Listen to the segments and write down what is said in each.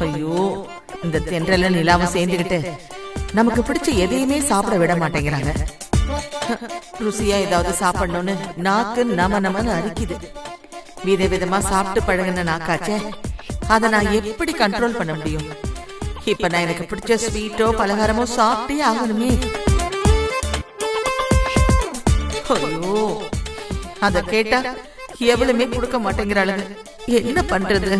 ஐயோ, இந்த தென்றல நிலாவும் சேர்ந்துகிட்டு நமக்கு பிடிச்ச எதையுமே சாப்பிட விட மாட்டேங்கிறாங்க. ருசியா ஏதாவது சாப்பிடணும்னு நாக்கு நமன்னு அரிக்குது. விதவிதமா சாப்பிட்டு பழகுன நாக்காச்சே, அத நான் எப்படி கண்ட்ரோல் பண்ண முடியும்? இப்ப நான் எனக்கு பிடிச்ச ஸ்வீட்டோ பலகாரமோ சாப்பிட்டே ஆகணுமே. ஐயோ, அத கேட்டா எவ்வளவுமே கொடுக்க மாட்டேங்கிறாளுங்க. என்ன பண்றது?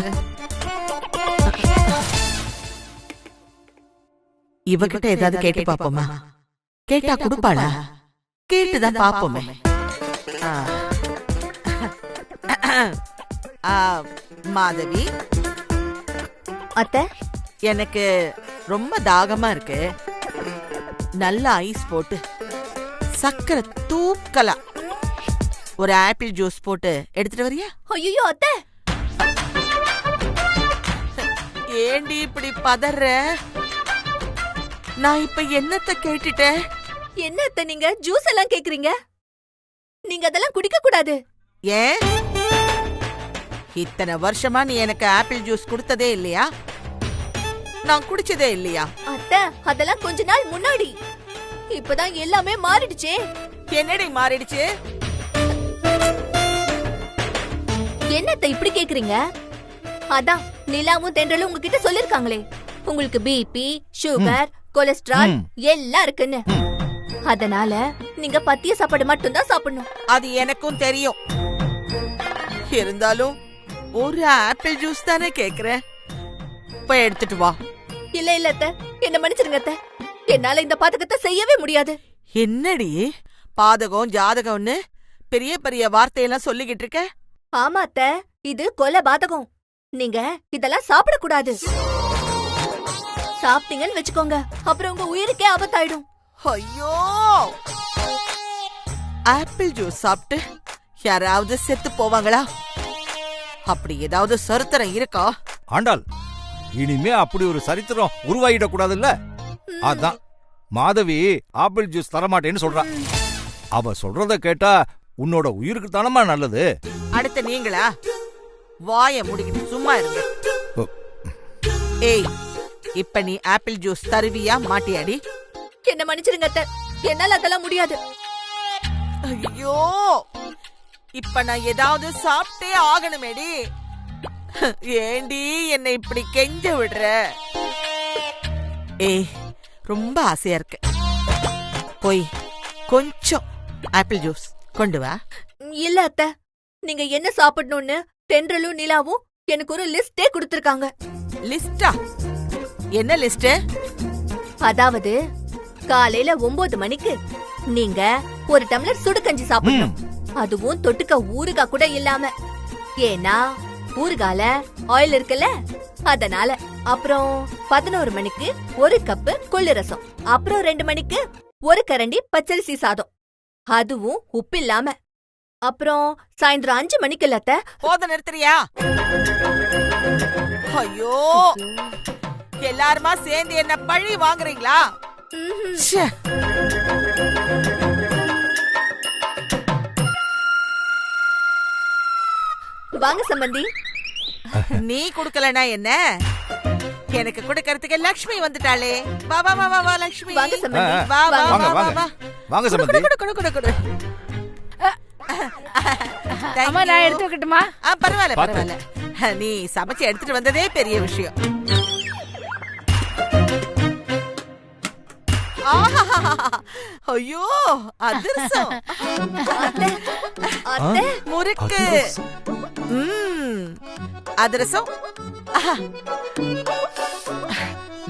இவகிட்ட ஏதாவது கேட்டு பாப்போமா? கேட்டா கொடுப்பாளா? கேட்டுதான் பாப்போமே. மாதவி அத்தை, எனக்கு ரொம்ப தாகமா இருக்கு. நல்ல ஐஸ் போட்டு சக்கரை தூக்கலா ஒரு ஆப்பிள் ஜூஸ் போட்டு எடுத்துட்டு வரியா? ஐயோ அத்தை, ஏண்டி இப்படி பதற? நான் இப்ப என்னத்த கேட்டுட்டேன்? என்ன அத்தை நீங்க ஜூஸ் எல்லாம் கேக்குறீங்க? நீங்க அதெல்லாம் குடிக்க கூடாது. ஏன்? இத்தனை வருஷமா நீ எனக்கு ஆப்பிள் ஜூஸ் குடுத்ததே இல்லையா? நான் குடிச்சதே இல்லையா? அத்தை, அதெல்லாம் கொஞ்ச நாள் முன்னாடி. இப்பதான் எல்லாமே மாறிடுச்சே. என்னடி மாறிடுச்சு? என்னத்த இப்படி கேக்குறீங்க? அதான் நிலாவும் தென்றலும் உங்ககிட்ட சொல்லிருக்காங்களே, உங்களுக்கு பிபி, சுகர், கொலஸ்ட்ரால் எல்லாம் இருக்குன்னு. அதனால நீங்க பத்திய சாப்பாடு மட்டும் தான் சாப்பிடணும். அது எனக்கும் தெரியும். இருந்தாலும் ஒரு ஆப்பிள் ஜூஸ் தானே கேக்குறேன். போய் எடுத்துட்டு வா. இல்ல இல்ல அத்தை, என்ன மன்னிச்சிருங்க அத்தை. என்னால இந்த பாதகத்தை செய்யவே முடியாது. என்னடி பாதகம் ஜாதகம்னு பெரிய பெரிய வார்த்தையெல்லாம் சொல்லிக்கிட்டு இருக்க? ஆமா அத்தை, இது கொலை பாதகம். நீங்க இதெல்லாம் சாப்பிடக்கூடாது. சாப்பிட்டீங்கன்னு வச்சுக்கோங்க, அப்புறம் உங்க உயிருக்கே ஆபத்தாயிடும். ஐயோ, ஆப்பிள் ஜூஸ் சாப்பிட்டு யாராவது செத்து போவாங்களா? அப்படி ஏதாவது சரித்திரம் இருக்கா? ஆண்டாள், இனிமே அப்படி ஒரு சரித்திரம் உருவாயிடக் கூடாதுல்ல. அதான் மாதவி ஆப்பிள் ஜூஸ் தரமாட்டேன்னு சொல்றா. அவ சொல்றத கேட்டா உன்னோட உயிருக்கு தானமா நல்லது. அடுத்து நீங்களா? வாய முடிக்கிட்டு சும்மா இருங்க. ஏய், இப்ப நீ ஆப்பிள் ஜூஸ் தருவியா மாட்டியாடி? என்ன மன்னிச்சிருங்க அத்தை, என்னால அதெல்லாம் முடியாது. ஐயோ, இப்ப நான் ஏதாவது சாப்பிட்டே ஆகணுமேடி. ஏண்டி என்னை இப்படி கெஞ்ச விடுற? ஏய், ரொம்ப ஆசையா இருக்கு. போய் கொஞ்சம் ஆப்பிள் ஜூஸ் கொண்டு வா. இல்ல அத்தை, நீங்க என்ன சாப்பிடணும்னு தென்றலும் நிலாவும் எனக்கு ஒரு லிஸ்டே கொடுத்திருக்காங்க. லிஸ்டா? என்ன லிஸ்ட்? அதாவது காலையில 9 மணிக்கு நீங்க ஒரு டம்ளர் சுடுகஞ்சி சாப்பிடணும். அதுவும் தொட்டுக்க ஊறுகாய் கூட இல்லாம. ஏன்னா ஊறுகால ஆயில் இருக்குல்ல, அதனால. அப்புறம் 11 மணிக்கு ஒரு கப்பு கொள்ளு ரசம். அப்புறம் 2 மணிக்கு ஒரு கரண்டி பச்சரிசி சாதம், அதுவும் உப்பு இல்லாம. அப்புறம் சாயந்தரம் 5 மணிக்கு இல்லத்த. போத நிறுத்துறியா? ஐயோ, எல்லாருமா சேர்ந்து என்ன பழி வாங்குறீங்களா? வாங்க சம்பந்தி. நீ குடுக்கலனா என்ன? எனக்கு குடுக்கறதுக்கு லட்சுமி வந்துட்டாளே. வா வா வா வா லட்சுமி. வாங்க சம்பந்தி. வா வா வா வா. வாங்க சம்பந்தி. குடு. அம்மா, நான் எடுத்து வைக்கட்டுமா? பரவாயில்ல பரவாயில்ல. நீ சமைச்சு எடுத்துட்டு வந்ததே பெரிய விஷயம். ஐயோ, அதிரசம், முறுக்கு, அதிரசம்.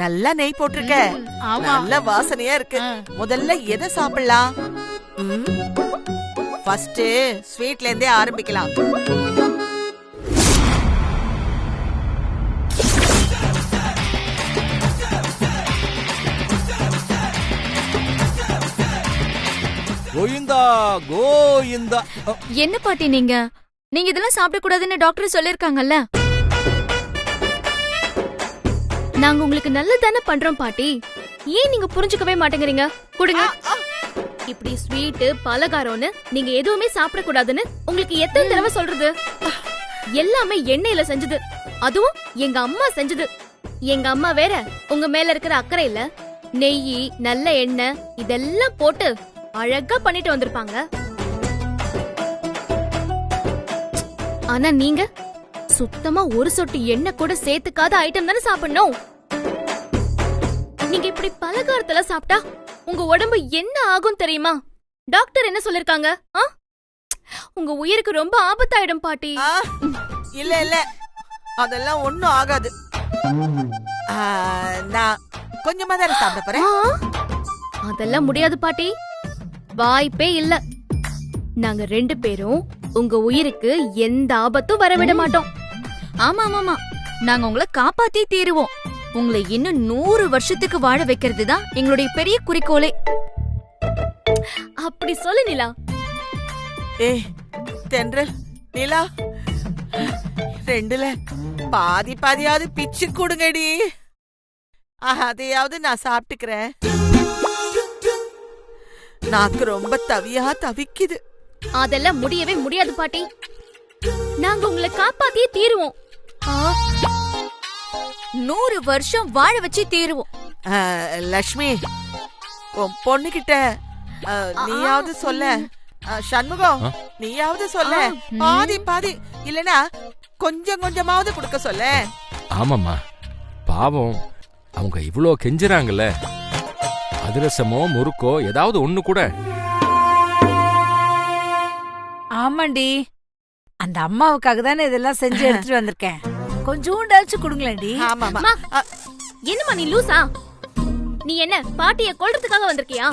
நல்லா நெய் போட்டிருக்க, நல்ல வாசனையா இருக்கு. முதல்ல எதை சாப்பிடலாம்? ஃபர்ஸ்ட் ஸ்வீட்ல இருந்தே ஆரம்பிக்கலாம். கோயிந்தா கோயிந்தா. என்ன பாட்டி நீங்க இதெல்லாம் சாப்பிட கூடாதுன்னு டாக்டர் சொல்லிருக்காங்கல்ல. நாங்க உங்களுக்கு நல்லதானே பண்றோம் பாட்டி. ஏன் நீங்க புரிஞ்சுக்கவே மாட்டேங்கிறீங்க? கொடுங்க. இப்படி ஸ்வீட் பலகாரம்னு நீங்க எதுவுமே சாப்பிட கூடாதுன்னு உங்களுக்கு எத்தனை தடவை சொல்றது? எல்லாமே எண்ணெயில செஞ்சது, அதுவும் எங்க அம்மா செஞ்சது. எங்க அம்மா வேற உங்க மேல இருக்கிற அக்கறையில நெய் நல்ல எண்ணெய் இதெல்லாம் போட்டு அழகா பண்ணிட்டு வந்திருப்பாங்க. ஆனா நீங்க சுத்தமா ஒரு சொட்டு எண்ணெய் கூட சேர்த்துக்காத ஐட்டம் தானே சாப்பிடணும். நீங்க இப்படி பலகாரத்துல சாப்பிட்டா உங்க உடம்பு என்ன ஆகும் தெரியுமா? டாக்டர் என்ன சொல்லிருக்காங்க? உங்க உயிருக்கு ரொம்ப ஆபத்தாயிடும் பாட்டி. இல்ல இல்ல, அதெல்லாம் ஒண்ணும் ஆகாது. நான் கொஞ்சமா தானே சாப்பிட போறேன். அதெல்லாம் முடியாது பாட்டி, வாய்ப்பே இல்ல. நாங்க 2 பேரும் உங்க உயிருக்கு எந்த ஆபத்தும் வரவிட மாட்டோம். ஆமா ஆமா, நாங்க உங்களை காப்பாத்தி தீருவோம். உங்களை இன்னும் 100 வருஷத்துக்கு வாழ வைக்கிறது தான் எங்களுடைய பெரிய குறிக்கோளே. அப்படி சொல்லு நிலா. தென்றல், நிலா, 2ல பாதி பாதியாவது பிச்சு கொடுங்கடி. அதையாவது நான் சாப்பிட்டுக்கிறேன். நாக்கு ரொம்ப தவிக்குது. அதெல்லாம் முடியவே முடியாது பாட்டி. நாங்க உங்களை காப்பாத்தியே தீருவோம். 100 வருஷம் வாழ வச்சு தீருவோம். லக்ஷ்மி, உன் பொண்ணுகிட்ட நீயாவது சொல்ல. சண்முகம், நீயாவது சொல்ல. பாதி பாதி இல்லனா கொஞ்சம் கொஞ்சமாவது கொடுக்க சொல்ல. ஆமாம்மா, பாவம் அவங்க இவ்ளோ கெஞ்சுறாங்கல்ல. அதிரசமோ முறுக்கோ ஏதாவது ஒண்ணு கூட. ஆமாண்டி, அந்த அம்மாவுக்காக தானே இதெல்லாம் செஞ்சு எடுத்துட்டு வந்திருக்கேன். கொஞ்சோண்டாச்சும் கொடுங்களேன்டி. ஆமாமா. என்னம்மா நீ லூசா? நீ என்ன பாட்டிய கொல்றதுக்காக வந்திருக்கியா?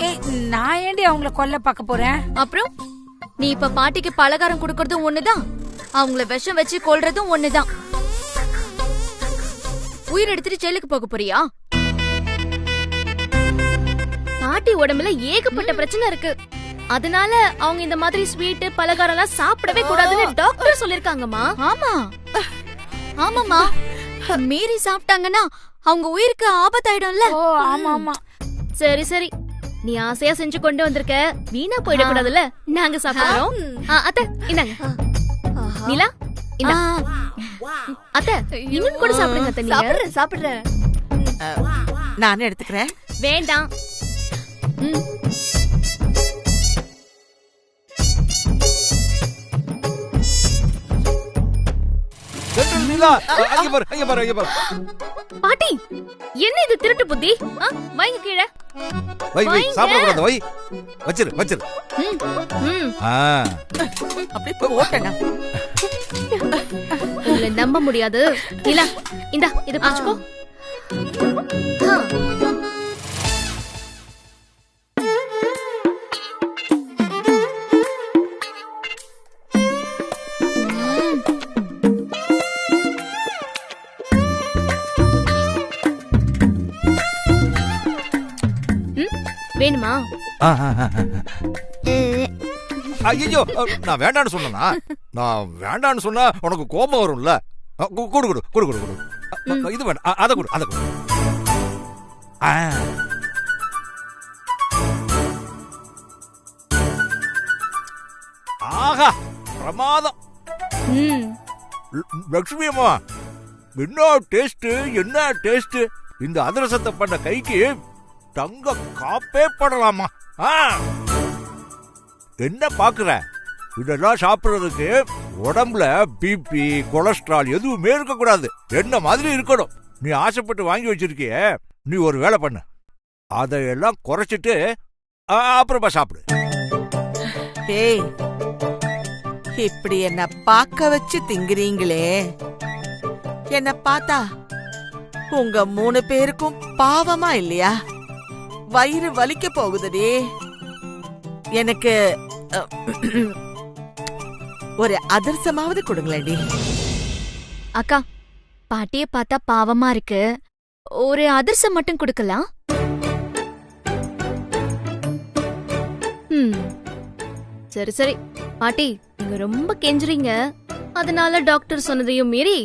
நான் ஏண்டி அவங்கள கொல்ல பார்க்க போறேன்? அப்புறம் நீ இப்ப பாட்டிக்கு பலகாரம் கொடுக்கறதும் ஒண்ணுதான், அவங்கள விஷம் வச்சு கொல்றதும் ஒண்ணுதான். உயிர் எடுத்துட்டு ஜெயிலுக்கு போக போறியா? பாட்டி உடம்புல ஏகப்பட்ட பிரச்சனை இருக்கு. அதனால அவங்க இந்த மாதிரி ஸ்வீட் பலகாரம் எல்லாம் சாப்பிடவே கூடாதுன்னு டாக்டர் சொல்லிருக்காங்கம்மா. ஆமா ஆமாமா, மீறி சாப்பிட்டாங்கன்னா அவங்க உயிருக்கு ஆபத்தாயிடும்ல. ஓ ஆமா ஆமா. சரி சரி, நீ ஆசையா செஞ்சு கொண்டு வந்திருக்க, வீணா போயிடக்கூடாதுல்ல. நாங்க சாப்பிடுறோம். அத்தை இந்தாங்க. நிலா இந்தா. அத்தை இன்னும் கூட சாப்பிடுங்க. அத்தை நீங்க சாப்பிடுறேன். நானே எடுத்துக்கிறேன். வேண்டாம். பாட்டி, என்ன இது திருட்டு புத்தி? வைங்க கீழே. சாப்பிடக்கூடாது, வை. வச்சிரு வச்சிரு. அப்படி போய் ஓட்டனா உங்களை நம்ப முடியாது. நிலா இந்தா, இத பிடிச்சுக்கோ. வேணுமா? ஐயோ, நான் வேண்டான்னு சொன்னா, நான் வேண்டான்னு சொன்னா உனக்கு கோபம் வரும்ல. கொடு கொடு கொடு கொடு கொடு. இது வேண்டாம், அதை கொடு, அதை கொடு. ஆஹா, பிரமாதம். லட்சுமி அம்மா, என்ன டேஸ்ட், என்ன டேஸ்ட். இந்த அதிரசத்தை பண்ண கைக்கு தங்க காப்பே படலாமா? என்ன பாக்குற? இதெல்லாம் சாப்பிடுறதுக்கு உடம்புல பிபி கொலஸ்ட்ரால் எதுவுமே இருக்க கூடாது. என்ன மாதிரி இருக்கணும். நீ ஆசைப்பட்டு வாங்கி வச்சிருக்கிய, நீ ஒரு வேலை பண்ணு, அதையெல்லாம் குறைச்சிட்டு அப்புறமா சாப்பிடு. ஏய், இப்படி என்ன பார்க்க வச்சு திங்குறீங்களே, என்ன பார்த்தா உங்க 3 பேருக்கும் பாவமா இல்லையா? வயிறு வலிக்க போகுதுடி. எனக்கு ஒரு அதிரசமாவது கொடுங்களேடி. அக்கா, பாட்டிய பார்த்தா பாவமா இருக்கு, ஒரு அதிரசம் மட்டும் கொடுக்கலாம். சரி சரி பாட்டி, நீங்க ரொம்ப கெஞ்சுறீங்க. அதனால டாக்டர் சொன்னதையும் மீறி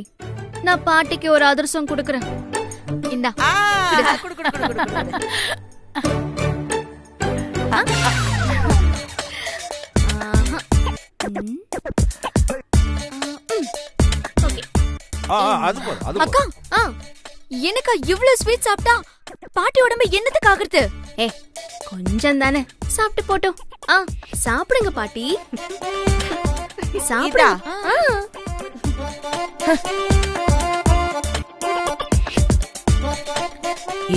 நான் பாட்டிக்கு ஒரு அதிரசம் கொடுக்கறேன். இந்தா. குடு குடு குடு குடு. அது போதும், அது அக்கா, எனக்கா இவ்ளோ ஸ்வீட் சாப்பிட்டா பாட்டி உடம்பு என்னத்துக்கு ஆகுறது? ஏ கொஞ்சம் தானே சாப்பிட்டு போட்டோம். சாப்பிடுங்க பாட்டி, சாப்பிடா.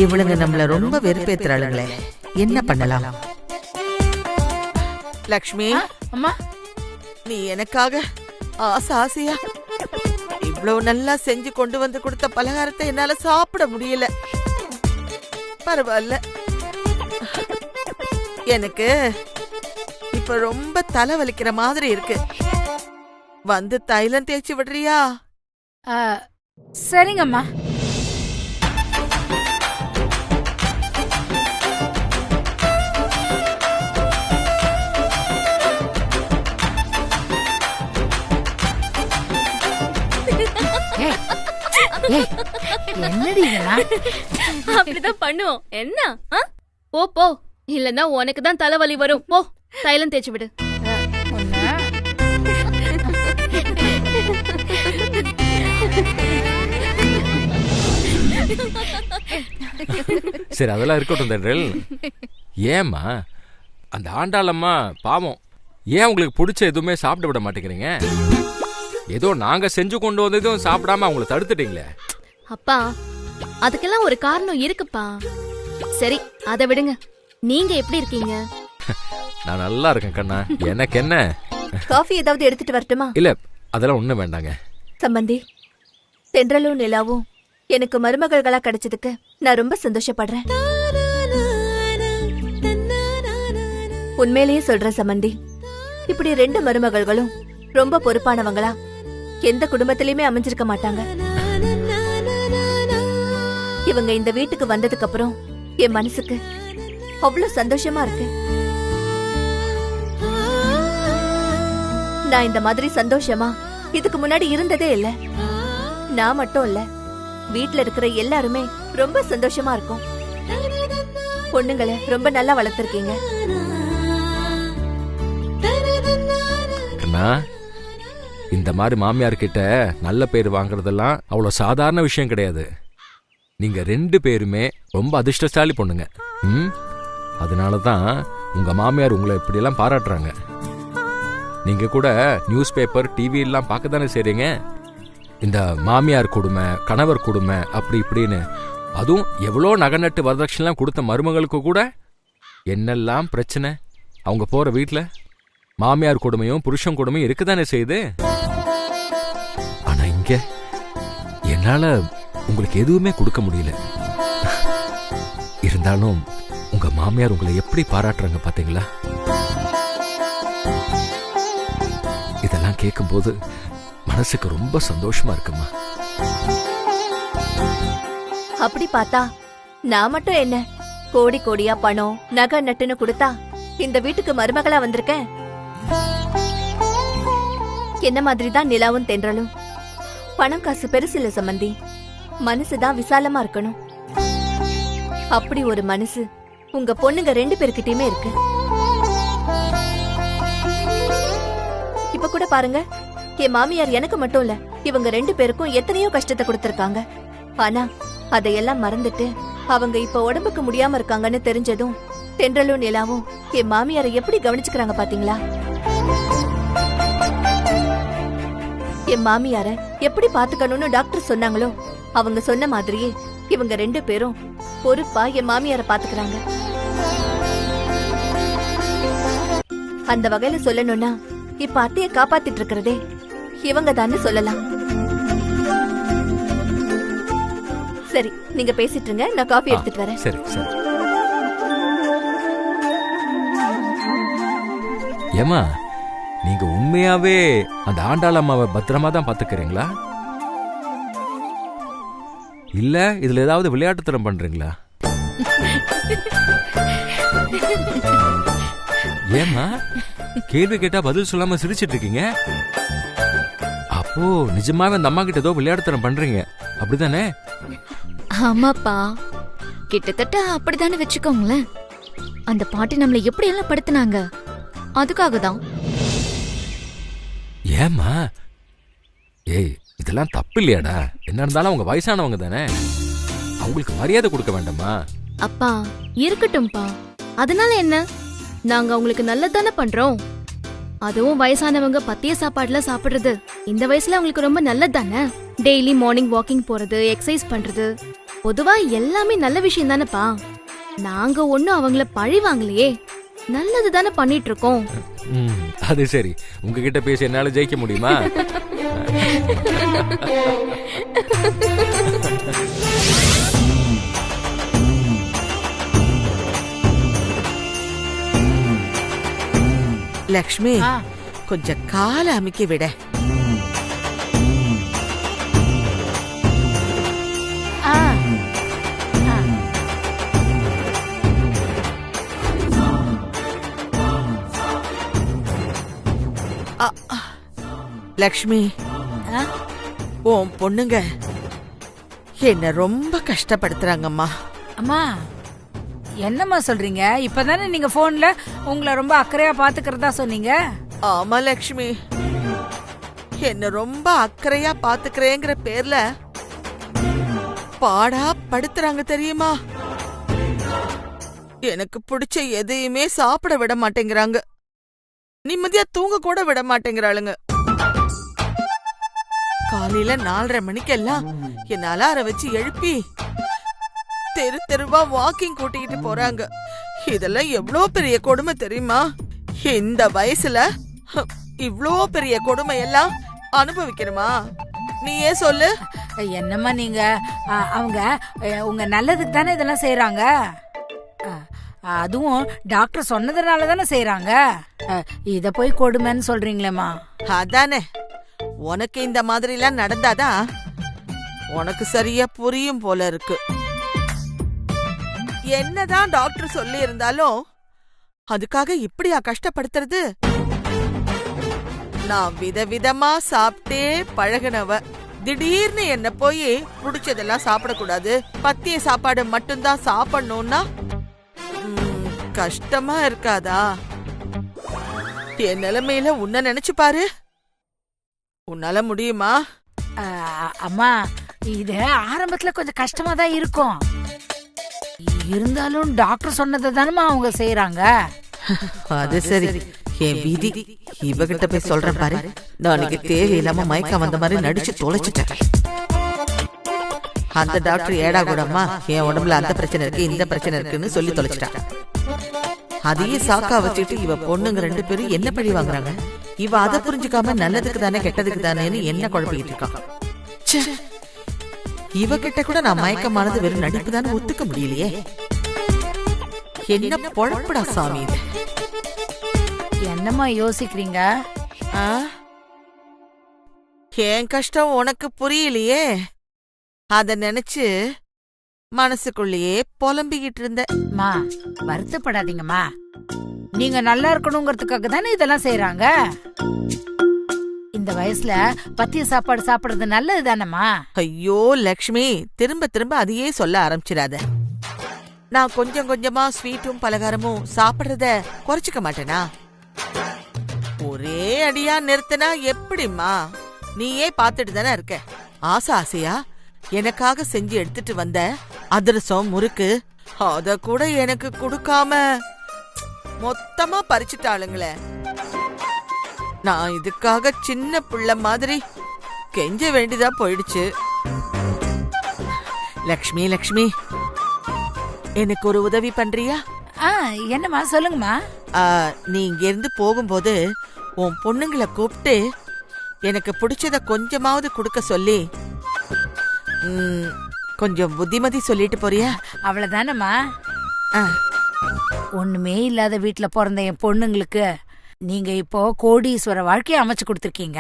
இவளுங்க நம்மள ரொம்ப வெறுப்பேத்துறாளுங்களே, என்ன பண்ணலாம்? லக்ஷ்மி, அம்மா, நீ எனக்காக ஆசையா இவ்வளவு நல்லா செஞ்சு கொண்டு வந்து கொடுத்த பலகாரத்தை என்னால சாப்பிட முடியல. பரவாயில்ல, எனக்கு இப்ப ரொம்ப தலை வலிக்கிற மாதிரி இருக்கு. வந்து தைலம் தேய்ச்சி விடுறியா? சரிங்கம்மா. என்னடி அப்படிதான் பண்ணுவோம். என்ன போ போ, இல்லன்னா உனக்கு தான் தலைவலி வரும். போ, தைலம் தேய்ச்சி விடு. சரி, அதெல்லாம் இருக்கட்டும் தென்றல். ஏம்மா அந்த ஆண்டாளம்மா பாவம், ஏன் உங்களுக்கு பிடிச்ச எதுவுமே சாப்பிட விட மாட்டேங்கிறீங்க? ஏதோ நாங்க செஞ்சு கொண்டு வந்ததும் சாப்பிடாம அவங்கள தடுத்துட்டீங்களே. அப்பா, அதுக்கெல்லாம் ஒரு காரணம் இருக்குப்பா. சரி, அதை விடுங்க. நீங்க எப்படி இருக்கீங்க? நான் நல்லா இருக்கேன் கண்ணா. எனக்கு என்ன? காஃபி ஏதாவது எடுத்துட்டு வரட்டுமா? இல்ல, அதெல்லாம் ஒண்ணும் வேண்டாங்க. சம்பந்தி, தென்றலும் நிலாவும் எனக்கு மருமகள்களா கிடைச்சதுக்கு நான் ரொம்ப சந்தோஷப்படுறேன். உண்மையிலேயே சொல்றேன் சம்பந்தி, இப்படி 2 மருமகள்களும் ரொம்ப பொறுப்பானவங்களா எந்த குடும்பத்திலயுமே அமைஞ்சிருக்க மாட்டாங்க. இவங்க இந்த வீட்டுக்கு வந்ததுக்கு அப்புறம் என் மனசுக்கு அவ்வளவு சந்தோஷமா இருக்கு. நான் இந்த மாதிரி சந்தோஷமா இதுக்கு முன்னாடி இருந்ததே இல்ல. நான் மட்டும் இல்ல, வீட்ல இருக்கிற எல்லாருமே ரொம்ப சந்தோஷமா இருக்கும். பொண்ணுங்களை ரொம்ப நல்லா வளர்த்திருக்கீங்க. கண்ணா, இந்த மாதிரி மாமியார் கிட்ட நல்ல பேர் வாங்குறதெல்லாம் அவ்வளவு சாதாரண விஷயம் கிடையாது. நீங்க 2 பேருமே ரொம்ப அதிர்ஷ்டசாலி பொண்ணுங்க. அதனாலதான் உங்க மாமியார் உங்களை இப்படி எல்லாம் பாராட்டுறாங்க. நீங்க கூட நியூஸ் பேப்பர், டிவி எல்லாம் பார்க்க தானே செய்றீங்க. இந்த மாமியார் கொடுமை, கணவர் கொடுமை அப்படி இப்படின்னு. அதுவும் எவ்வளோ நகநட்டு வரதட்சணைலாம் கொடுத்த மருமகளுக்கு கூட என்னெல்லாம் பிரச்சனை. அவங்க போற வீட்டுல மாமியார் கொடுமையும் புருஷன் கொடுமையும் இருக்குதானே செய்யுது. ஆனா இங்க என்னால உங்களுக்கு எதுவுமே கொடுக்க முடியல. இருந்தாலும் உங்க மாமியார் உங்களை எப்படி பாராட்டுறாங்க பாத்தீங்களா? இதெல்லாம் கேட்கும்போது மனசுக்கு ரொம்ப சந்தோஷமா இருக்குமா. அப்படி பார்த்தா நான் மட்டும் என்ன கோடி கோடியா பணம் நகை நட்டுன்னு கொடுத்தா இந்த வீட்டுக்கு மருமகளா வந்திருக்கேன். என்ன மாதிரிதான் நிலாவும் தென்றலும். பணம் காசு பெருசு இல்ல சம்பந்தி, மனசுதான் விசாலமா இருக்கணும். அப்படி ஒரு மனசு உங்க பொண்ணுங்க 2 பேருக்கிட்டயுமே இருக்கு. இப்ப கூட பாருங்க, என் மாமியார் எனக்கு மட்டும் இல்ல, இவங்க 2 பேருக்கும் எத்தனையோ கஷ்டத்தை கொடுத்திருக்காங்க. ஆனா அதையெல்லாம் மறந்துட்டு அவங்க இப்ப உடம்புக்கு முடியாம இருக்காங்கன்னு தெரிஞ்சதும் தென்றலும் நிலாவும் என் மாமியாரை எப்படி கவனிச்சுக்கிறாங்க பாத்தீங்களா? என் மாமியார எப்படி பாத்துக்கணும்னு டாக்டர் சொன்னாங்களோ அவங்க சொன்ன மாதிரியே இவங்க 2 பேரும் பொறுப்பா என் மாமியார பாத்துக்கிறாங்க. அந்த வகையில சொல்லணும்னா இப்ப அத்தைய காப்பாத்திட்டு இருக்கிறதே இவங்க தான்னு சொல்லலாம். சரி, நீங்க பேசிட்டு இருங்க, நான் காஃபி எடுத்துட்டு வரேன். சரி சரி. ஏமா, நீங்க உண்மையாவே அந்த ஆண்டாளம்மாவை பத்திரமா தான் பாத்துக்கிறீங்களா? இல்ல இதுல ஏதாவது விளையாட்டுத்தனம் பண்றீங்களா? ஏமா, கேள்வி கேட்டா பதில் சொல்லாம சிரிச்சிட்டு இருக்கீங்க? அப்போ நிஜமாவே அந்த அம்மா கிட்ட ஏதோ விளையாட்டுத்தனம் பண்றீங்க, அப்படிதானே? ஆமாப்பா, கிட்டத்தட்ட அப்படித்தானே வச்சுக்கோங்களேன். அந்த பாட்டி நம்மளை எப்படி எல்லாம் படுத்துனாங்க, அதுக்காக தான். ஏமா, ஏய் இதெல்லாம் தப்பு இல்லையாடா? என்ன இருந்தாலும் அவங்க வயசானவங்க தானே. அவங்களுக்கு மரியாதை கொடுக்க வேண்டாமா? அப்பா இருக்கட்டும்பா, அதனால என்ன? நாங்க அவங்களுக்கு நல்லதானே பண்றோம். அதுவும் வயசானவங்க பத்திய சாப்பாடுல சாப்பிடுறது இந்த வயசுல அவங்களுக்கு ரொம்ப நல்லதானே. டெய்லி மார்னிங் வாக்கிங் போறது, எக்ஸசைஸ் பண்றது, பொதுவா எல்லாமே நல்ல விஷயம் தானேப்பா. நாங்க ஒண்ணும் அவங்கள பழி வாங்கலையே, நல்லது தானே பண்ணிட்டு இருக்கோம். அது சரி, உங்ககிட்ட பேசி என்னால ஜெயிக்க முடியுமா? லக்ஷ்மி, கொஞ்சம் கால அமுக்கி விட. லக்ஷ்மி, உன் பொண்ணுங்க என்ன ரொம்ப கஷ்டப்படுத்துறாங்கம்மா. அம்மா என்னம்மா சொல்றீங்க? இப்பதானே நீங்க போன்ல உங்களை ரொம்ப அக்கறையா பாத்துக்கிறதா சொன்னீங்க. ஆமா லக்ஷ்மி, என்ன ரொம்ப அக்கறையா பாத்துக்கிறேங்கிற பேர்ல பாடா படுத்துறாங்க தெரியுமா? எனக்கு பிடிச்ச எதையுமே சாப்பிட விட மாட்டேங்கிறாங்க. நிம்மதியா தூங்க கூட விட மாட்டேங்கிறாளுங்க. காலையில 4:30 மணிக்கெல்லாம் என் அலாரம் வச்சு எழுப்பி தெரு தெருவா வாக்கிங் கூட்டிக்கிட்டு போறாங்க. இதெல்லாம் எவ்வளோ பெரிய கொடுமை தெரியுமா? இந்த வயசுல இவ்ளோ பெரிய கொடுமை எல்லாம் அனுபவிக்கணுமா? நீயே சொல்லு. என்னம்மா நீங்க, அவங்க உங்க நல்லதுக்கு தானே இதெல்லாம் செய்யறாங்க. அதுவும் டாக்டர் சொன்னதுனால தானே செய்யறாங்க. இத போய் கொடுமைன்னு சொல்றீங்களேம்மா. அதானே, உனக்கு இந்த மாதிரி எல்லாம் நடந்தாதான் உனக்கு சரியா புரியும் போல இருக்கு. என்னதான் டாக்டர் சொல்லி இருந்தாலும் அதுக்காக இப்படியா கஷ்டப்படுத்துறது? நான் விதவிதமா சாப்பிட்டே பழகினவ. திடீர்னு என்ன போய் புடிச்சதெல்லாம் சாப்பிடக்கூடாது, பத்திய சாப்பாடு மட்டும்தான் சாப்பிடணும்னா கஷ்டமா இருக்காதா? என் நிலைமையில உன்ன நினைச்சு பாரு. உன்னால முடியுமா? அம்மா, இது ஆரம்பத்துல கொஞ்சம் கஷ்டமா தான் இருக்கும். இருந்தாலும் டாக்டர் சொன்னதை தானமா அவங்க செய்யறாங்க. அது சரி, என் விதி. இவகிட்ட போய் சொல்றேன் பாரு. நாளைக்கு தேவையில்லாம மயக்கம் வந்த மாதிரி நடிச்சு தொலைச்சிட்டேன். அந்த டாக்டர் ஏடா கூடமா என் உடம்புல அந்த பிரச்சனை இருக்கு, இந்த பிரச்சனை இருக்குன்னு சொல்லி தொலைச்சிட்டான். அதையே சாக்கா வச்சுட்டு இவ பொண்ணுங்க 2 பேரும் என்ன பழி வாங்குறாங்க. இவ அதை புரிஞ்சுக்காம நல்லதுக்கு தானே கெட்டதுக்கு தானேன்னு என்ன குழப்பிக்கிட்டு இருக்கான். இவகிட்ட கூட நான் மயக்கமானது வெறும் நடிப்பு தானே ஒத்துக்க முடியலையே. என்ன பொழப்புடா சாமி இது. என்னம்மா யோசிக்கிறீங்க? என் கஷ்டம் உனக்கு புரியலையே. அத நினைச்சு மனசுக்குள்ளேயே புலம்பிக்கிட்டு இருந்த. வருத்தப்படாதீங்கம்மா, நீங்க நல்லா இருக்கணுங்கிறதுக்காக தானே இதெல்லாம் செய்யறாங்க. இந்த வயசுல பத்திய சாப்பாடு சாப்பிடுறது நல்லது தானம்மா. ஐயோ லக்ஷ்மி, திரும்ப திரும்ப அதையே சொல்ல ஆரம்பிச்சிடாத. நான் கொஞ்சம் கொஞ்சமா ஸ்வீட்டும் பலகாரமும் சாப்பிடுறத குறைச்சிக்க மாட்டேனா? ஒரே அடியா நிறுத்தினா எப்படிம்மா? நீயே பாத்துட்டு தானே இருக்க. ஆசை ஆசையா எனக்காக செஞ்சு எடுத்துட்டு வந்த அதிரசம், முறுக்கு, அத கூட எனக்கு கொடுக்காம மொத்தமா பறிச்சுட்டாளுங்களே. நான் இதுக்காக சின்ன பிள்ளை மாதிரி கெஞ்ச வேண்டியதா போயிடுச்சு. லக்ஷ்மி லக்ஷ்மி, எனக்கு ஒரு உதவி பண்றியா? என்னம்மா சொல்லுங்கம்மா. நீ இங்க இருந்து போகும்போது உன் பொண்ணுங்களை கூப்பிட்டு எனக்கு பிடிச்சத கொஞ்சமாவது கொடுக்க சொல்லி கொஞ்சம் புத்திமதி சொல்லிட்டு போறியா? அவ்வளவுதானம்மா. ஒண்ணுமே இல்லாத வீட்டுல பிறந்த என் பொண்ணுங்களுக்கு நீங்க இப்போ கோடீஸ்வர வாழ்க்கையை அமைச்சு கொடுத்துருக்கீங்க.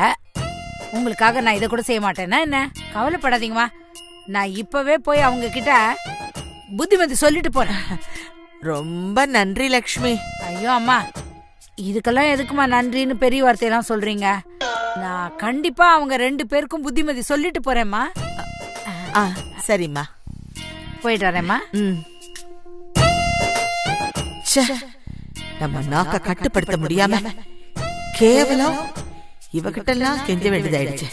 உங்களுக்காக நான் இதை கூட செய்ய மாட்டேன்னா என்ன? கவலைப்படாதீங்கம்மா, நான் இப்பவே போய் அவங்க கிட்ட புத்திமதி சொல்லிட்டு போறேன். ரொம்ப நன்றி லக்ஷ்மி. ஐயோ அம்மா, இதுக்கெல்லாம் எதுக்குமா நன்றின்னு பெரிய வார்த்தையெல்லாம் சொல்றீங்க? நான் கண்டிப்பா அவங்க 2 பேருக்கும் புத்திமதி சொல்லிட்டு போறேம்மா. சரிம்மா, போயிட்டு வரேம்மா. நம்ம நாக்க கட்டுப்படுத்த முடியாம கேவலம் இவகிட்ட எல்லாம் கெஞ்ச வேண்டியதாயிடுச்சு.